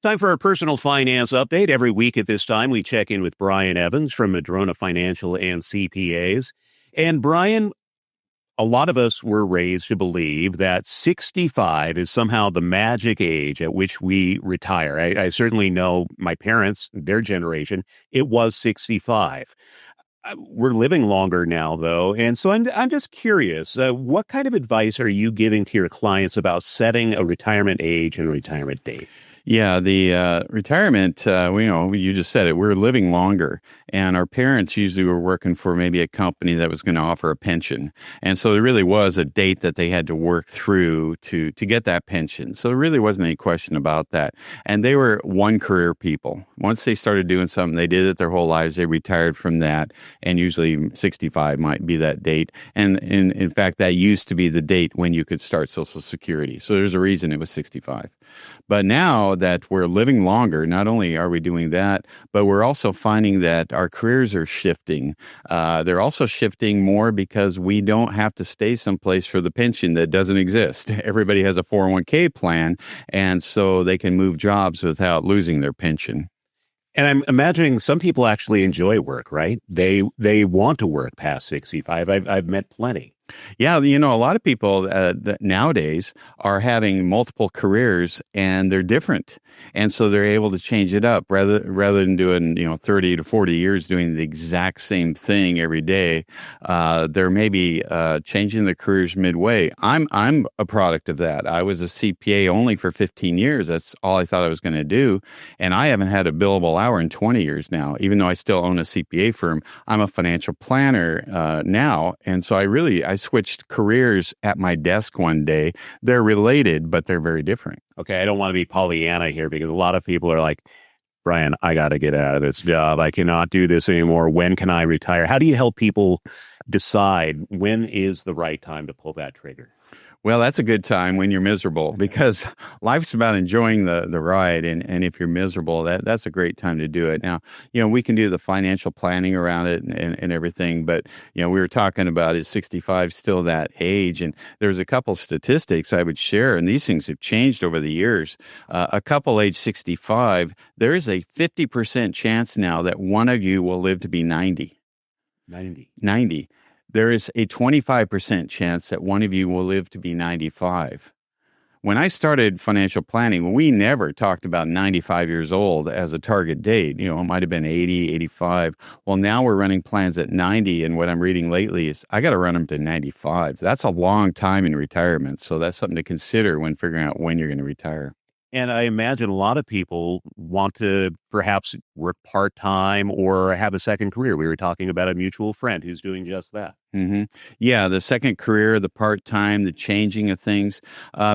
Time for our personal finance update. Every week at this time, we check in with Brian Evans from Madrona Financial and CPAs. And Brian, a lot of us were raised to believe that 65 is somehow the magic age at which we retire. I certainly know my parents, their generation, it was 65. We're living longer now, though. And so I'm just curious, what kind of advice are you giving to your clients about setting a retirement age and retirement date? Yeah, the retirement, you just said it, we're living longer. And our parents usually were working for maybe a company that was going to offer a pension. And so there really was a date that they had to work through to get that pension. So there really wasn't any question about that. And they were one career people. Once they started doing something, they did it their whole lives. They retired from that. And usually 65 might be that date. And in fact, that used to be the date when you could start Social Security. So there's a reason it was 65. But now that we're living longer, not only are we doing that, but we're also finding that our careers are shifting. They're also shifting more because we don't have to stay someplace for the pension that doesn't exist. Everybody has a 401k plan, and so they can move jobs without losing their pension. And I'm imagining some people actually enjoy work, right? They want to work past 65. I've met plenty. Yeah, a lot of people that nowadays are having multiple careers and they're different. And so they're able to change it up rather than doing, 30 to 40 years doing the exact same thing every day. They're maybe changing their careers midway. I'm a product of that. I was a CPA only for 15 years. That's all I thought I was going to do. And I haven't had a billable hour in 20 years now, even though I still own a CPA firm. I'm a financial planner now. And so I switched careers at my desk one day. They're related, but they're very different. Okay, I don't want to be Pollyanna here because a lot of people are like, Brian, I got to get out of this job. I cannot do this anymore. When can I retire? How do you help people decide when is the right time to pull that trigger? Well, that's a good time when you're miserable because life's about enjoying the ride. And if you're miserable, that's a great time to do it. Now, we can do the financial planning around it and everything. But, we were talking about is 65 still that age? And there's a couple statistics I would share. And these things have changed over the years. A couple age 65, there is a 50% chance now that one of you will live to be 90. 90. There is a 25% chance that one of you will live to be 95. When I started financial planning, we never talked about 95 years old as a target date. It might have been 80, 85. Well, now we're running plans at 90, and what I'm reading lately is I got to run them to 95. That's a long time in retirement, so that's something to consider when figuring out when you're going to retire. And I imagine a lot of people want to perhaps work part-time or have a second career. We were talking about a mutual friend who's doing just that. Mm-hmm. Yeah, the second career, the part-time, the changing of things.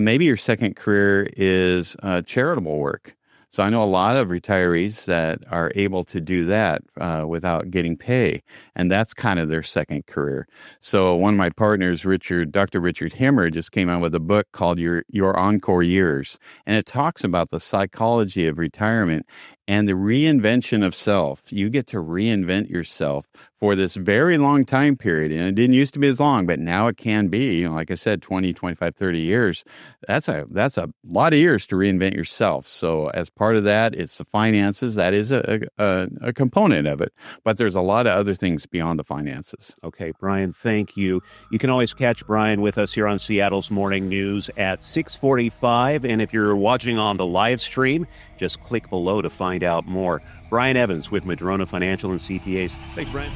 Maybe your second career is charitable work. So I know a lot of retirees that are able to do that without getting pay, and that's kind of their second career. So one of my partners, Dr. Richard Himmer, just came out with a book called Your Encore Years, and it talks about the psychology of retirement and the reinvention of self. You get to reinvent yourself for this very long time period. And it didn't used to be as long, but now it can be, like I said, 20, 25, 30 years. That's a lot of years to reinvent yourself. So as part of that, it's the finances. That is a component of it. But there's a lot of other things beyond the finances. Okay, Brian, thank you. You can always catch Brian with us here on Seattle's Morning News at 6:45. And if you're watching on the live stream, just click below to find out more. Brian Evans with Madrona Financial and CPAs. Thanks, Brian.